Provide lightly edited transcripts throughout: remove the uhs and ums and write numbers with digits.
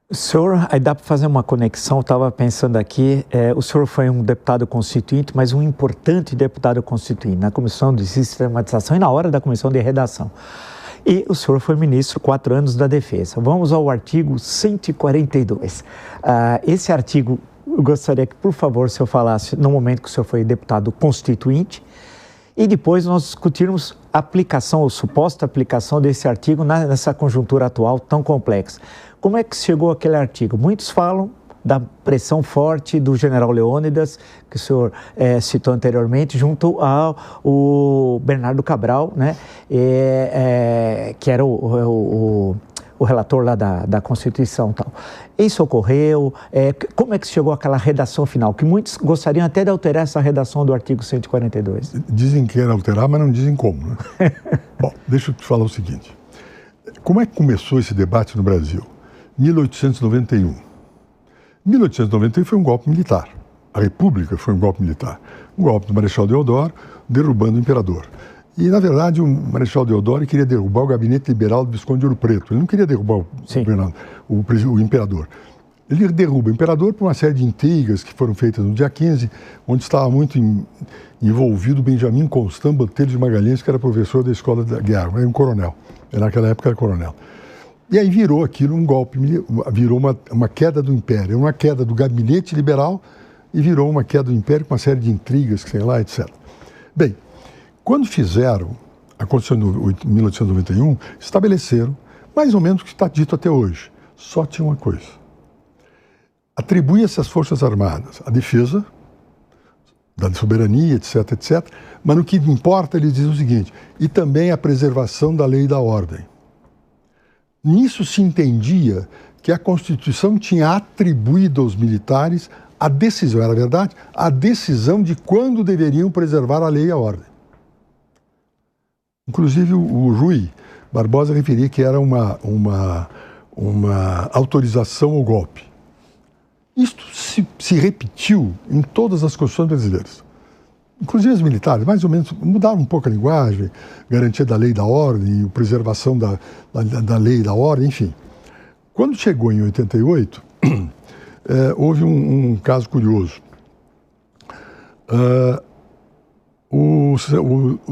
O senhor, aí dá para fazer uma conexão, eu estava pensando aqui, o senhor foi um deputado constituinte, mas um importante deputado constituinte na Comissão de Sistematização e na hora da Comissão de Redação. E o senhor foi ministro 4 anos da Defesa. Vamos ao artigo 142. Esse artigo, eu gostaria que, por favor, o senhor falasse no momento que o senhor foi deputado constituinte, e depois nós discutirmos a aplicação ou suposta aplicação desse artigo nessa conjuntura atual tão complexa. Como é que chegou aquele artigo? Muitos falam da pressão forte do general Leônidas, que o senhor citou anteriormente, junto ao Bernardo Cabral, né? Que era o relator lá da Constituição e tal. Isso ocorreu? Como é que chegou àquela redação final? Que muitos gostariam até de alterar essa redação do artigo 142. Dizem que era alterar, mas não dizem como, né? Bom, deixa eu te falar o seguinte. Como é que começou esse debate no Brasil? 1891. 1891 foi um golpe militar. A República foi um golpe militar. Um golpe do Marechal Deodoro, derrubando o imperador. E, na verdade, o Marechal Deodoro queria derrubar o gabinete liberal do Visconde Ouro Preto. Ele não queria derrubar o imperador. Ele derruba o imperador por uma série de intrigas que foram feitas no dia 15, onde estava muito envolvido Benjamin Constant Botelho de Magalhães, que era professor da Escola da Guerra, era um coronel. Naquela época era coronel. E aí virou aquilo um golpe, virou uma queda do Império, uma queda do gabinete liberal e virou uma queda do Império com uma série de intrigas, sei lá, etc. Bem, quando fizeram a Constituição de 1891, estabeleceram mais ou menos o que está dito até hoje. Só tinha uma coisa. Atribuía-se às Forças Armadas a defesa da soberania, etc, etc. Mas no que importa, eles dizem o seguinte, e também a preservação da lei e da ordem. Nisso se entendia que a Constituição tinha atribuído aos militares a decisão, era verdade, a decisão de quando deveriam preservar a lei e a ordem. Inclusive o Rui Barbosa referia que era uma autorização ao golpe. Isto se repetiu em todas as constituições brasileiras. Inclusive os militares, mais ou menos, mudaram um pouco a linguagem, garantia da lei e da ordem, preservação da lei e da ordem, enfim. Quando chegou em 88, houve um caso curioso. O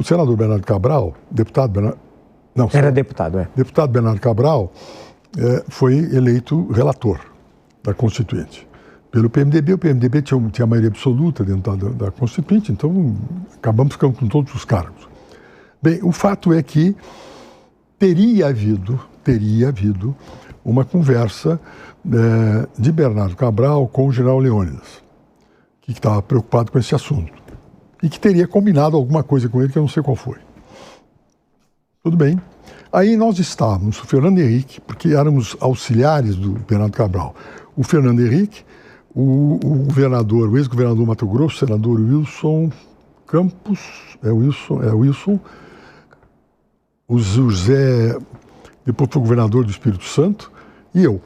senador Bernardo Cabral, deputado Bernardo Cabral, foi eleito relator da Constituinte pelo PMDB. O PMDB tinha a maioria absoluta dentro da Constituinte, então acabamos ficando com todos os cargos. Bem, o fato é que teria havido uma conversa de Bernardo Cabral com o general Leônidas, que estava preocupado com esse assunto, e que teria combinado alguma coisa com ele que eu não sei qual foi. Tudo bem. Aí nós estávamos, o Fernando Henrique, porque éramos auxiliares do Bernardo Cabral, o Fernando Henrique, o ex-governador do Mato Grosso, o senador Wilson Campos, Wilson, o José, depois foi governador do Espírito Santo, e eu.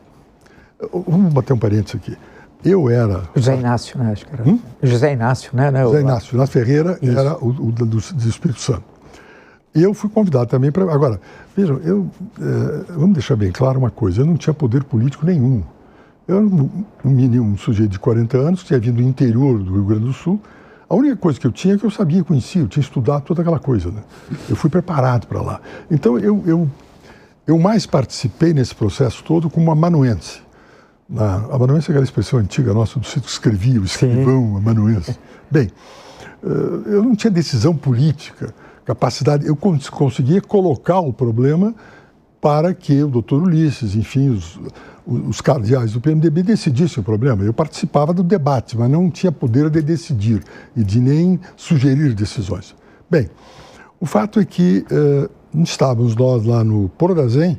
Vamos bater um parênteses aqui. Eu era... José Inácio, né? Acho que era. José Inácio, né? José Inácio Ferreira. Isso. Era o do Espírito Santo. E eu fui convidado também para... Agora, vejam, vamos deixar bem claro uma coisa, eu não tinha poder político nenhum. Eu era um sujeito de 40 anos, que tinha vindo do interior do Rio Grande do Sul. A única coisa que eu tinha é que eu sabia, conhecia, eu tinha estudado toda aquela coisa, né? Eu fui preparado para lá. Então, eu mais participei nesse processo todo como amanuense. A amanuense é aquela expressão antiga nossa, do sítio que escrevia, o escrivão, amanuense. Bem, eu não tinha decisão política, capacidade, eu conseguia colocar o problema para que o doutor Ulisses, enfim, os cardeais do PMDB decidissem o problema. Eu participava do debate, mas não tinha poder de decidir e de nem sugerir decisões. Bem, o fato é que estávamos nós lá no Porodazem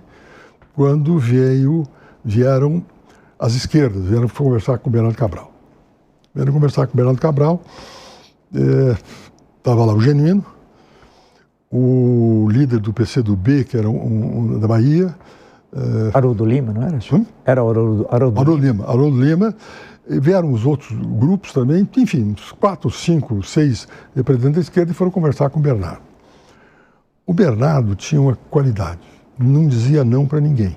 quando vieram as esquerdas, vieram conversar com o Bernardo Cabral. Vieram conversar com o Bernardo Cabral, estava lá o Genuíno, o líder do PCdoB, que era da Bahia. Haroldo Lima, não era? Era Haroldo Lima. Vieram os outros grupos também, enfim, uns 4, 5, 6 representantes da esquerda e foram conversar com o Bernardo. O Bernardo tinha uma qualidade, não dizia não para ninguém.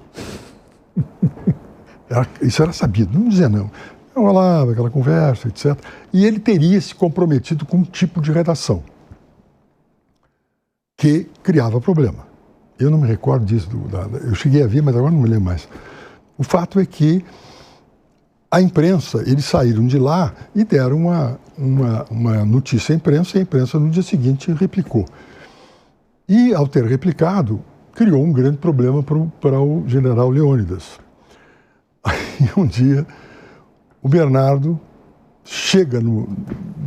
Isso era sabido, não dizia não. Rolava aquela conversa, etc. E ele teria se comprometido com um tipo de redação que criava problema. Eu não me recordo disso, eu cheguei a ver, mas agora não me lembro mais. O fato é que a imprensa, eles saíram de lá e deram uma notícia à imprensa, e a imprensa no dia seguinte replicou. E, ao ter replicado, criou um grande problema para o general Leônidas. Aí, um dia, o Bernardo chega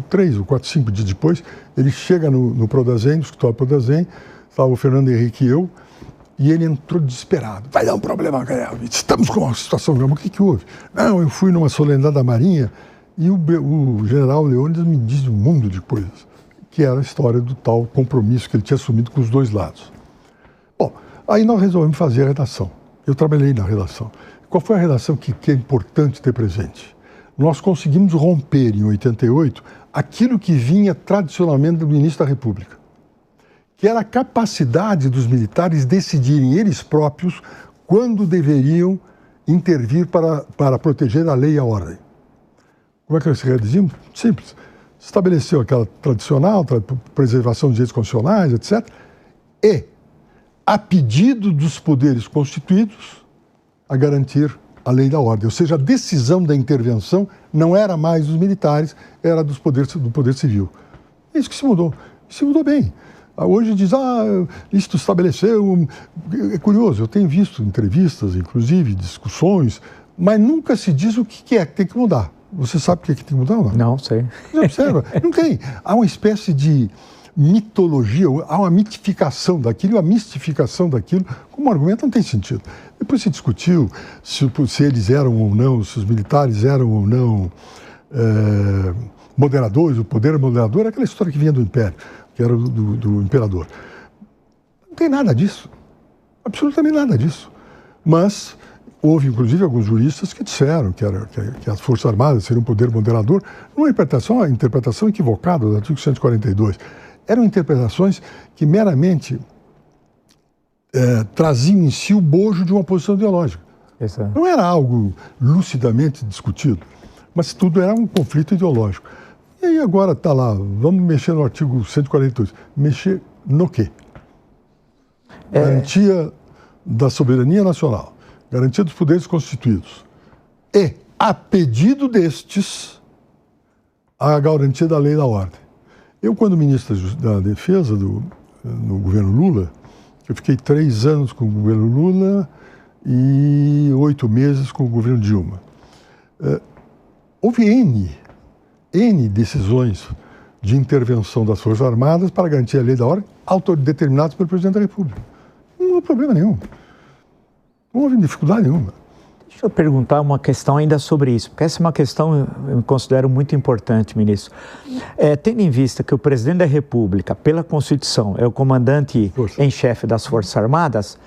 3 ou 4, 5 dias depois, ele chega no Prodazem, no escritório Prodazem, estava o Fernando Henrique e eu, e ele entrou desesperado. Vai dar um problema, galera. Estamos com uma situação. O que houve? Não, eu fui numa solenidade da Marinha e o general Leônidas me disse um mundo de coisas, que era a história do tal compromisso que ele tinha assumido com os dois lados. Bom, aí nós resolvemos fazer a redação. Eu trabalhei na redação. Qual foi a redação que é importante ter presente? Nós conseguimos romper, em 88, aquilo que vinha tradicionalmente do início da República, que era a capacidade dos militares decidirem eles próprios quando deveriam intervir para proteger a lei e a ordem. Como é que nós redizimos? Simples. Estabeleceu aquela tradicional, preservação dos direitos constitucionais, etc. E, a pedido dos poderes constituídos, a garantir a lei da ordem. Ou seja, a decisão da intervenção não era mais dos militares, era do poder civil. É isso que se mudou. Se mudou bem. Hoje diz, isso estabeleceu... É curioso, eu tenho visto entrevistas, inclusive, discussões, mas nunca se diz o que é que tem que mudar. Você sabe o que é que tem que mudar ou não? Não, sei. Você observa? Não tem. Há uma espécie de mitologia, há uma mitificação daquilo, a mistificação daquilo, como argumento não tem sentido. Depois se discutiu se eles eram ou não, se os militares eram ou não moderadores, o poder moderador, aquela história que vinha do Império, que era do imperador. Não tem nada disso, absolutamente nada disso. Mas houve, inclusive, alguns juristas que disseram que as Forças Armadas seriam um poder moderador, uma interpretação equivocada do artigo 142. Eram interpretações que meramente traziam em si o bojo de uma posição ideológica. Exato. Não era algo lucidamente discutido, mas tudo era um conflito ideológico. E aí agora está lá, vamos mexer no artigo 142. Mexer no quê? Garantia da soberania nacional, garantia dos poderes constituídos. E, a pedido destes, a garantia da lei e da ordem. Eu, quando ministro da Defesa no governo Lula, eu fiquei 3 anos com o governo Lula e 8 meses com o governo Dilma. Houve N decisões de intervenção das Forças Armadas para garantir a lei da ordem, autodeterminadas pelo presidente da República. Não houve problema nenhum. Não houve dificuldade nenhuma. Deixa eu perguntar uma questão ainda sobre isso, porque essa é uma questão eu considero muito importante, ministro. Tendo em vista que o presidente da República, pela Constituição, é o comandante em chefe das Forças Armadas,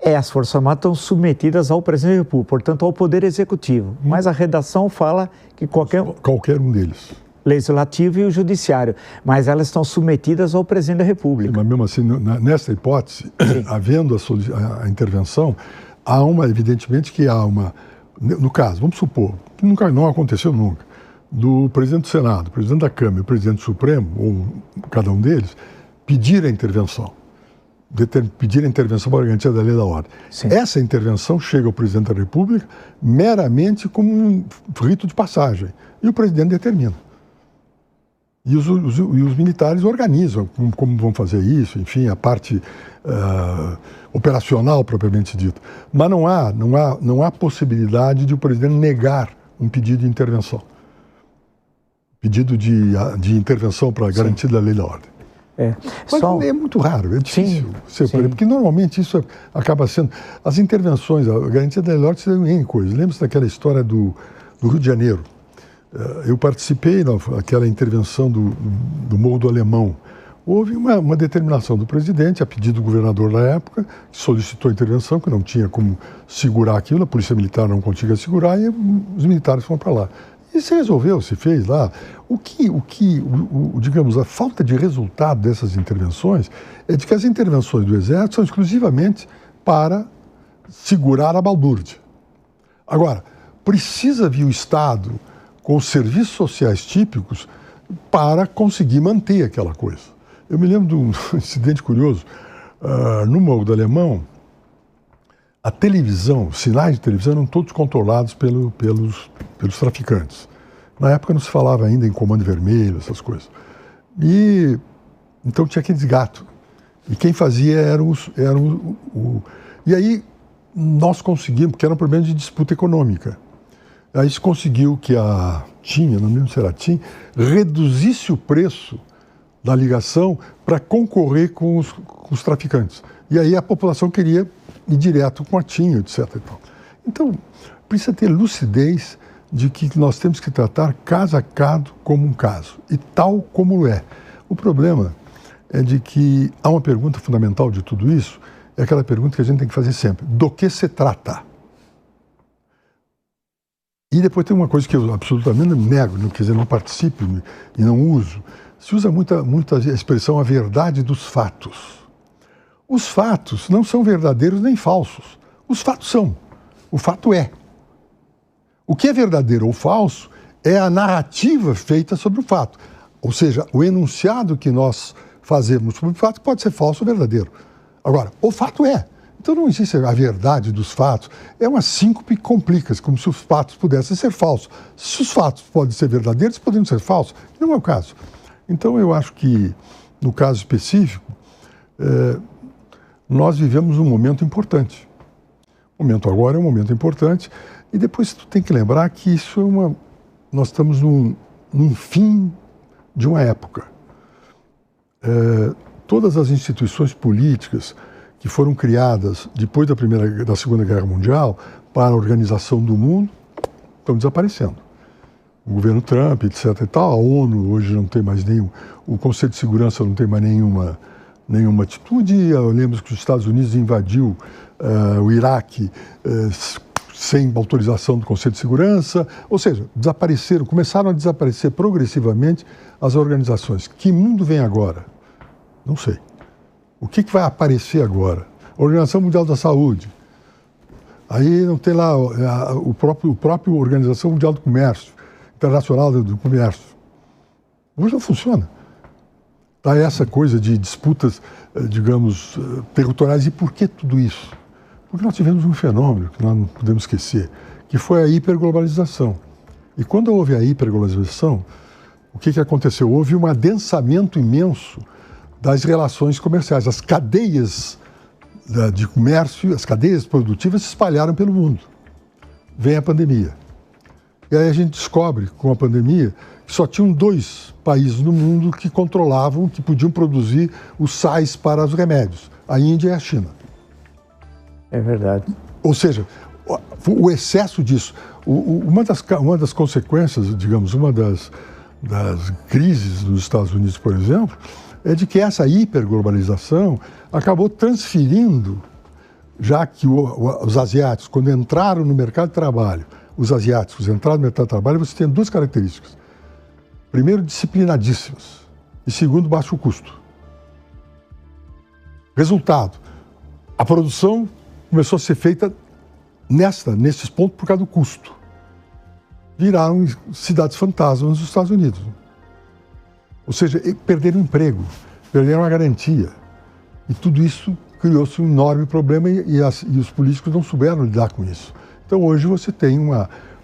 as Forças Armadas estão submetidas ao presidente da República, portanto, ao Poder Executivo. Mas a redação fala que qualquer um deles. Legislativo e o Judiciário, mas elas estão submetidas ao presidente da República. Sim, mas mesmo assim, nessa hipótese, havendo a intervenção, evidentemente que há no caso, vamos supor, que não aconteceu nunca, do presidente do Senado, do presidente da Câmara e o presidente do Supremo, ou cada um deles, pedir a intervenção. Pedir a intervenção para a garantia da lei e da ordem. Sim. Essa intervenção chega ao presidente da República meramente como um rito de passagem. E o presidente determina. E os militares organizam como vão fazer isso, enfim, a parte operacional propriamente dita. Mas não há possibilidade de o presidente negar um pedido de intervenção. Pedido de intervenção para a garantia da lei e da ordem. Mas é muito raro, é difícil. Porque normalmente isso acaba sendo... As intervenções, a garantia da lei e da ordem são N coisas. Lembra-se daquela história do Rio de Janeiro? Eu participei daquela intervenção do Morro do Alemão. Houve uma determinação do presidente, a pedido do governador da época, que solicitou a intervenção, que não tinha como segurar aquilo, a polícia militar não conseguia segurar, e os militares foram para lá. E se resolveu, se fez lá. Digamos, a falta de resultado dessas intervenções é de que as intervenções do Exército são exclusivamente para segurar a balbúrdia. Agora, precisa vir o Estado com os serviços sociais típicos para conseguir manter aquela coisa. Eu me lembro de um incidente curioso. No Morro do Alemão, a televisão, os sinais de televisão eram todos controlados pelos traficantes. Na época não se falava ainda em comando vermelho, essas coisas. E então tinha aqueles gatos. E quem fazia E aí nós conseguimos, porque era um problema de disputa econômica. Aí se conseguiu que a TIM, não lembro se era a TIM, reduzisse o preço da ligação para concorrer com os traficantes. E aí a população queria ir direto com a TIM, etc. Então, precisa ter lucidez de que nós temos que tratar caso a caso como um caso, e tal como é. O problema é de que há uma pergunta fundamental de tudo isso, é aquela pergunta que a gente tem que fazer sempre: do que se trata? E depois tem uma coisa que eu absolutamente nego, quer dizer, não participo e não uso. Se usa muita expressão a verdade dos fatos. Os fatos não são verdadeiros nem falsos. Os fatos são. O fato é. O que é verdadeiro ou falso é a narrativa feita sobre o fato. Ou seja, o enunciado que nós fazemos sobre o fato pode ser falso ou verdadeiro. Agora, o fato é. Então não existe a verdade dos fatos. É uma síncope que complica, como se os fatos pudessem ser falsos. Se os fatos podem ser verdadeiros, podem ser falsos. Não é o caso. Então eu acho que, no caso específico, nós vivemos um momento importante. O momento agora é um momento importante. E depois tu tem que lembrar que isso é nós estamos num fim de uma época. Todas as instituições políticas que foram criadas depois da Segunda Guerra Mundial para a organização do mundo estão desaparecendo. O governo Trump, etc. e tal, a ONU hoje não tem mais o Conselho de Segurança não tem mais nenhuma atitude. Eu lembro que os Estados Unidos invadiu o Iraque sem autorização do Conselho de Segurança, ou seja, começaram a desaparecer progressivamente as organizações. Que mundo vem agora? Não sei. O que vai aparecer agora? A Organização Mundial da Saúde. Aí não tem lá o próprio Organização Mundial do Comércio, Internacional do Comércio. Hoje não funciona. Tá essa coisa de disputas, digamos, territoriais. E por que tudo isso? Porque nós tivemos um fenômeno que nós não podemos esquecer, que foi a hiperglobalização. E quando houve a hiperglobalização, o que aconteceu? Houve um adensamento imenso das relações comerciais. As cadeias de comércio, as cadeias produtivas se espalharam pelo mundo. Vem a pandemia. E aí a gente descobre, com a pandemia, que só tinham 2 países no mundo que controlavam, que podiam produzir os sais para os remédios: a Índia e a China. É verdade. Ou seja, o excesso disso. Uma das consequências, digamos, uma das crises dos Estados Unidos, por exemplo, é de que essa hiperglobalização acabou transferindo, já que os asiáticos, quando entraram no mercado de trabalho, os asiáticos entraram no mercado de trabalho, você tem 2 características. Primeiro, disciplinadíssimos. E segundo, baixo custo. Resultado, a produção começou a ser feita nesses pontos por causa do custo. Viraram cidades fantasmas nos Estados Unidos. Ou seja, perderam emprego, perderam a garantia. E tudo isso criou-se um enorme problema e os políticos não souberam lidar com isso. Então hoje você tem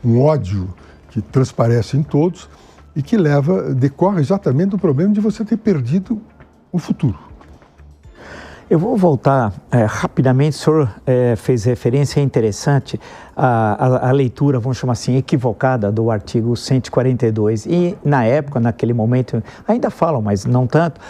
um ódio que transparece em todos e que decorre exatamente do problema de você ter perdido o futuro. Eu vou voltar rapidamente. O senhor fez referência, é interessante, a leitura, vamos chamar assim, equivocada do artigo 142. E, na época, naquele momento, ainda falam, mas não tanto,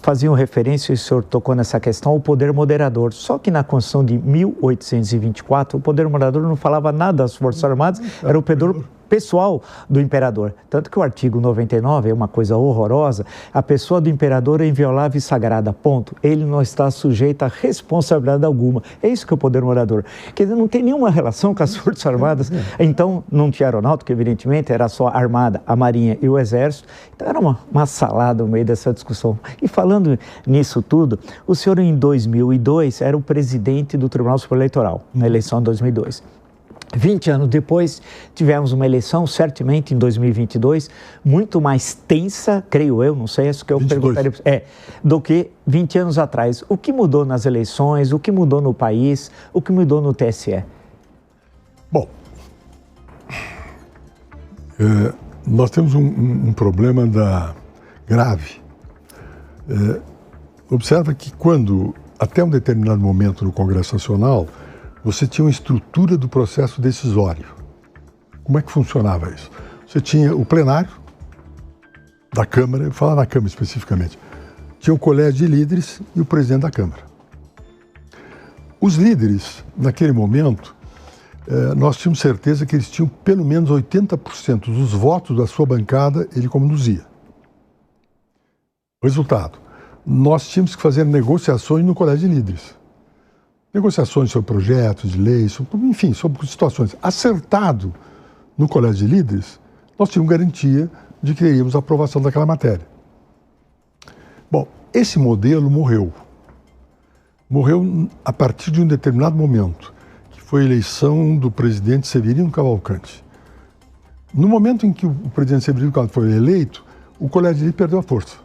faziam referência, e o senhor tocou nessa questão, ao poder moderador. Só que na Constituição de 1824, o poder moderador não falava nada das Forças Armadas, era o poder pessoal do imperador. Tanto que o artigo 99 é uma coisa horrorosa. A pessoa do imperador é inviolável e sagrada, ponto. Ele não está sujeito a responsabilidade alguma. É isso que é o poder moderador. Quer dizer, não tem nenhuma relação com as Forças Armadas. Então, não tinha aeronáutica, evidentemente, era só a Armada, a Marinha e o Exército. Então, era uma salada no meio dessa discussão. E falando nisso tudo, o senhor, em 2002, era o presidente do Tribunal Superior Eleitoral, na eleição de 2002. 20 anos depois, tivemos uma eleição, certamente em 2022, muito mais tensa, creio eu, não sei, isso que eu perguntaria, do que 20 anos atrás. O que mudou nas eleições, o que mudou no país, o que mudou no TSE? Bom, nós temos um problema grave. Observa que quando, até um determinado momento no Congresso Nacional, você tinha uma estrutura do processo decisório. Como é que funcionava isso? Você tinha o plenário da Câmara, eu vou falar na Câmara especificamente, tinha o colégio de líderes e o presidente da Câmara. Os líderes, naquele momento, nós tínhamos certeza que eles tinham pelo menos 80% dos votos da sua bancada, ele conduzia. Resultado, nós tínhamos que fazer negociações no colégio de líderes. Negociações sobre projetos de leis, enfim, sobre situações. Acertado no colégio de líderes, nós tínhamos garantia de que teríamos a aprovação daquela matéria. Bom, esse modelo morreu. Morreu a partir de um determinado momento, que foi a eleição do presidente Severino Cavalcante. No momento em que o presidente Severino Cavalcante foi eleito, o colégio de líderes perdeu a força.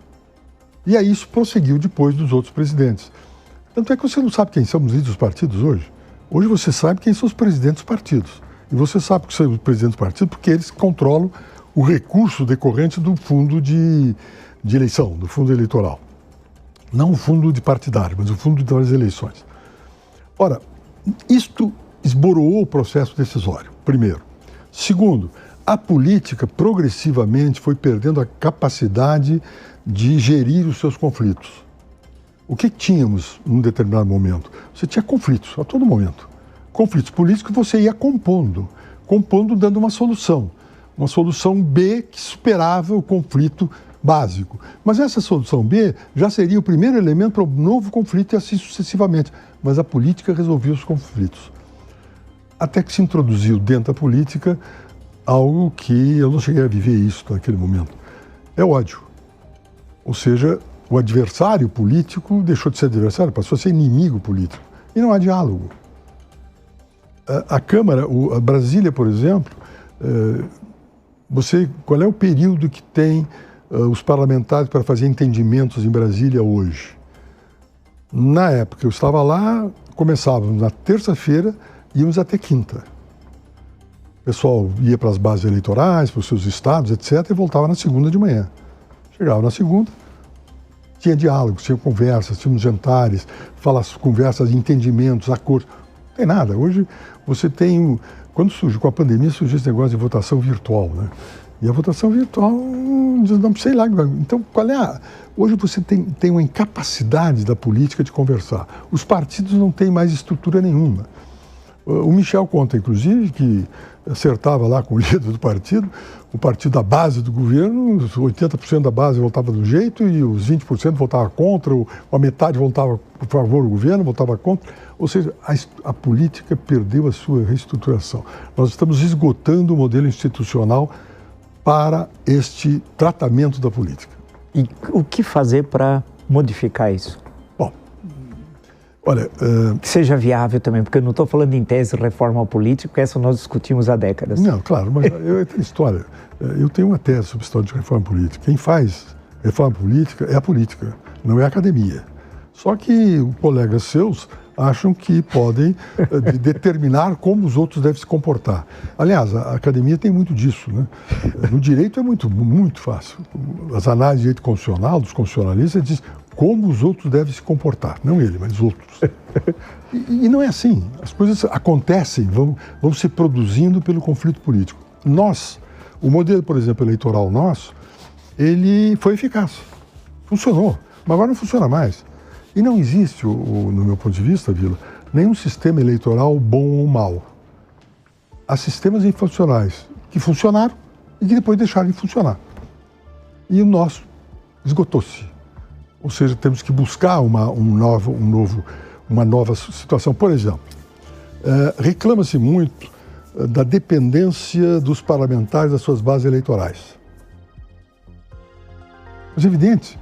E aí isso prosseguiu depois dos outros presidentes. Tanto é que você não sabe quem são os líderes dos partidos hoje. Hoje você sabe quem são os presidentes dos partidos. E você sabe que são os presidentes dos partidos porque eles controlam o recurso decorrente do fundo de eleição, do fundo eleitoral. Não o fundo de partidário, mas o fundo das eleições. Ora, isto esboroou o processo decisório, primeiro. Segundo, a política progressivamente foi perdendo a capacidade de gerir os seus conflitos. O que tínhamos num determinado momento? Você tinha conflitos a todo momento. Conflitos políticos que você ia compondo dando uma solução B que superava o conflito básico. Mas essa solução B já seria o primeiro elemento para um novo conflito e assim sucessivamente. Mas a política resolvia os conflitos. Até que se introduziu dentro da política algo que eu não cheguei a viver isso naquele momento. É o ódio. Ou seja, o adversário político deixou de ser adversário, passou a ser inimigo político. E não há diálogo. A Câmara, a Brasília, por exemplo, qual é o período que tem os parlamentares para fazer entendimentos em Brasília hoje? Na época eu estava lá, começávamos na terça-feira e íamos até quinta. O pessoal ia para as bases eleitorais, para os seus estados, etc., e voltava na segunda de manhã. Chegava na segunda, tinha diálogos, tinha conversas, tínhamos jantares, conversas, entendimentos, acordos. Não tem nada. Hoje você tem... Quando surgiu com a pandemia, surgiu esse negócio de votação virtual, né? E a votação virtual, não sei lá. Então, qual é Hoje você tem uma incapacidade da política de conversar. Os partidos não têm mais estrutura nenhuma. O Michel conta, inclusive, que acertava lá com o líder do partido, o partido da base do governo, 80% da base votava do jeito e os 20% votava contra, a metade votava por favor do governo, votava contra. Ou seja, a política perdeu a sua reestruturação. Nós estamos esgotando o modelo institucional para este tratamento da política. E o que fazer para modificar isso? Bom, olha... Que seja viável também, porque eu não estou falando em tese de reforma política, porque essa nós discutimos há décadas. Não, claro, mas eu tenho história. Eu tenho uma tese sobre história de reforma política. Quem faz reforma política é a política, não é a academia. Só que colegas seus acham que podem determinar como os outros devem se comportar. Aliás, a academia tem muito disso, né? No direito é muito fácil. As análises de direito constitucional, dos constitucionalistas, dizem como os outros devem se comportar. Não ele, mas os outros. E não é assim. As coisas acontecem, vão se produzindo pelo conflito político. O modelo, por exemplo, eleitoral nosso, ele foi eficaz. Funcionou, mas agora não funciona mais. E não existe, no meu ponto de vista, Vila, nenhum sistema eleitoral bom ou mau. Há sistemas institucionais que funcionaram e que depois deixaram de funcionar. E o nosso esgotou-se. Ou seja, temos que buscar uma nova situação. Por exemplo, reclama-se muito da dependência dos parlamentares das suas bases eleitorais. Mas é evidente,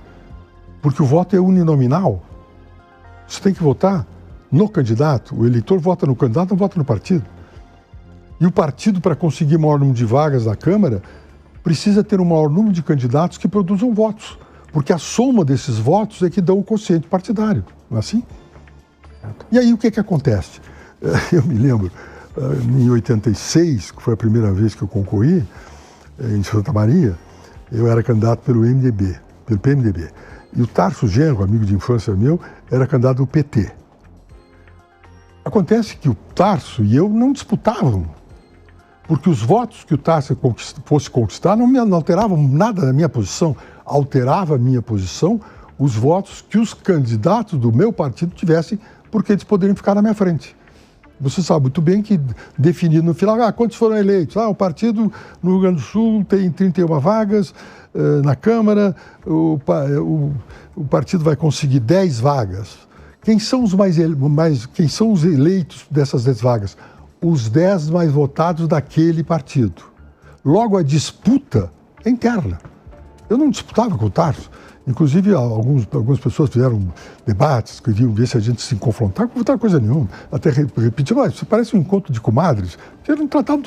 porque o voto é uninominal. Você tem que votar no candidato, o eleitor vota no candidato, não vota no partido. E o partido, para conseguir maior número de vagas na Câmara, precisa ter um maior número de candidatos que produzam votos. Porque a soma desses votos é que dão o quociente partidário. Não é assim? E aí o que acontece? Eu me lembro, em 86, que foi a primeira vez que eu concorri, em Santa Maria, eu era candidato pelo PMDB. E o Tarso Genro, amigo de infância meu, era candidato do PT. Acontece que o Tarso e eu não disputavam, porque os votos que o Tarso fosse conquistar não alteravam nada na minha posição. Alterava a minha posição os votos que os candidatos do meu partido tivessem, porque eles poderiam ficar na minha frente. Você sabe muito bem que definido no final, quantos foram eleitos? O partido no Rio Grande do Sul tem 31 vagas na Câmara, o partido vai conseguir 10 vagas. Quem são quem são os eleitos dessas 10 vagas? Os 10 mais votados daquele partido. Logo, a disputa é interna. Eu não disputava com o Tarso. Inclusive, algumas pessoas fizeram debates, queriam ver se a gente se confrontar, não confrontar coisa nenhuma. Até repetiam, isso parece um encontro de comadres. Porque não tratavam,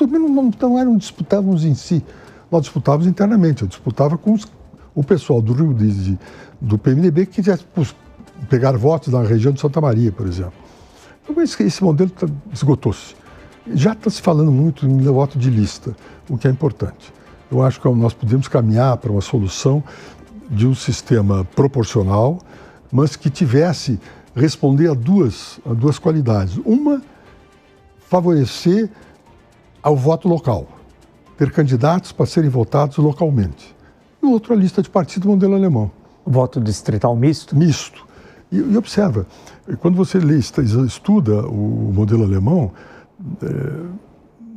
não disputávamos em si. Nós disputávamos internamente. Eu disputava com o pessoal do do PMDB que quisesse pegar votos na região de Santa Maria, por exemplo. Então, esse modelo esgotou-se. Já está se falando muito em voto de lista, o que é importante. Eu acho que nós podemos caminhar para uma solução de um sistema proporcional, mas que tivesse responder a duas qualidades. Uma, favorecer ao voto local, ter candidatos para serem votados localmente. E o outro, a lista de partido modelo alemão. Voto distrital misto? Misto. E observa, quando você estuda o modelo alemão,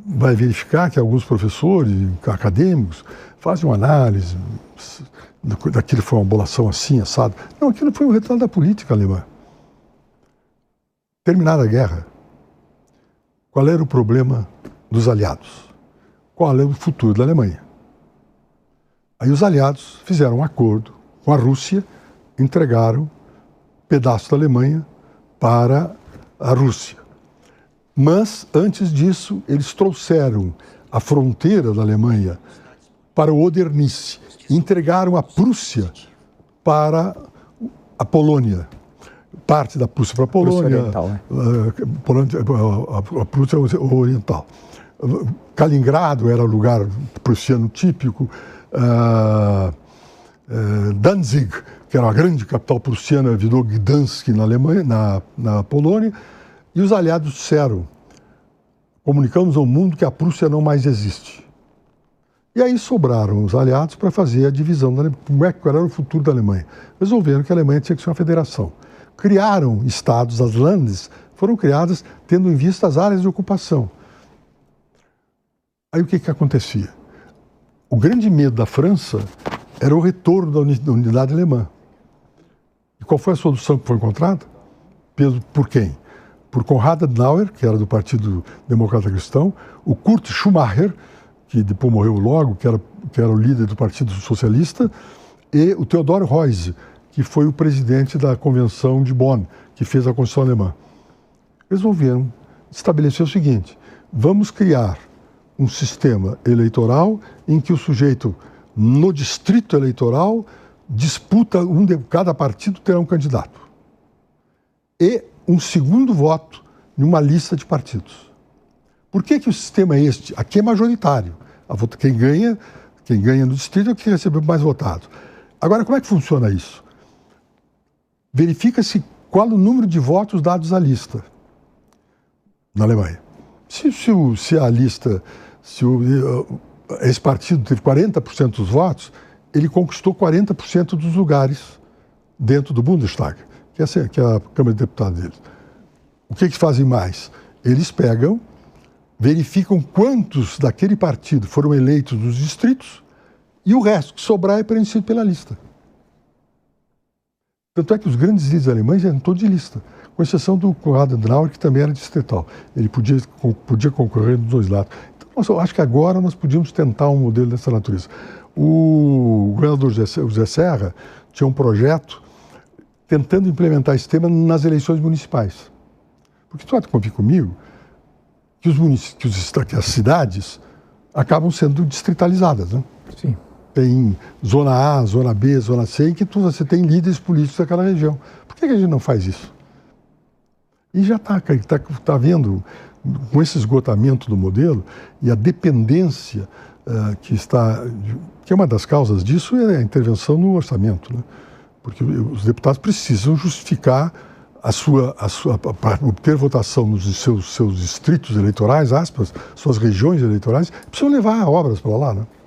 vai verificar que alguns professores, acadêmicos, fazem uma análise daquilo foi uma abolação assim, assado. Não, aquilo foi um retrato da política alemã. Terminada a guerra, qual era o problema dos aliados? Qual era o futuro da Alemanha? Aí os aliados fizeram um acordo com a Rússia, entregaram um pedaço da Alemanha para a Rússia. Mas, antes disso, eles trouxeram a fronteira da Alemanha para o Odernice e entregaram a Prússia para a Polônia. Parte da Prússia para a Polônia, Oriental, né? A Prússia Oriental. Kaliningrado era o lugar prussiano típico, Danzig, que era a grande capital prussiana, virou Gdansk na Alemanha, na Polônia. E os aliados disseram, comunicamos ao mundo que a Prússia não mais existe. E aí sobraram os aliados para fazer a divisão da Alemanha. Qual era o futuro da Alemanha? Resolveram que a Alemanha tinha que ser uma federação. Criaram estados, as Landes foram criadas tendo em vista as áreas de ocupação. Aí o que acontecia? O grande medo da França era o retorno da unidade alemã. E qual foi a solução que foi encontrada? Por quem? Por Konrad Adenauer, que era do Partido Democrata Cristão, o Kurt Schumacher, que depois morreu logo, que era o líder do Partido Socialista, e o Theodor Heuss, que foi o presidente da Convenção de Bonn, que fez a Constituição Alemã. Resolveram estabelecer o seguinte: vamos criar um sistema eleitoral em que o sujeito, no distrito eleitoral, disputa, cada partido terá um candidato. E um segundo voto em uma lista de partidos. Por que o sistema é este? Aqui é majoritário. Quem ganha no distrito é o que recebeu mais votados. Agora, como é que funciona isso? Verifica-se qual o número de votos dados à lista na Alemanha. Se a lista, esse partido teve 40% dos votos, ele conquistou 40% dos lugares dentro do Bundestag, que é a Câmara de Deputados deles. O que fazem mais? Eles pegam, verificam quantos daquele partido foram eleitos nos distritos e o resto que sobrar é preenchido pela lista. Tanto é que os grandes líderes alemães eram todos de lista, com exceção do Konrad Adenauer, que também era distrital. Ele podia concorrer dos dois lados. Então, eu acho que agora nós podíamos tentar um modelo dessa natureza. O governador José Serra tinha um projeto tentando implementar esse tema nas eleições municipais. Porque tu vai convir comigo que as cidades acabam sendo distritalizadas, né? Sim. Tem zona A, zona B, zona C, em que você tem líderes políticos daquela região. Por que a gente não faz isso? E já está vendo, com esse esgotamento do modelo e a dependência que é uma das causas disso é a intervenção no orçamento, né? Porque os deputados precisam justificar para obter votação nos seus distritos eleitorais, aspas, suas regiões eleitorais, precisam levar obras para lá, né?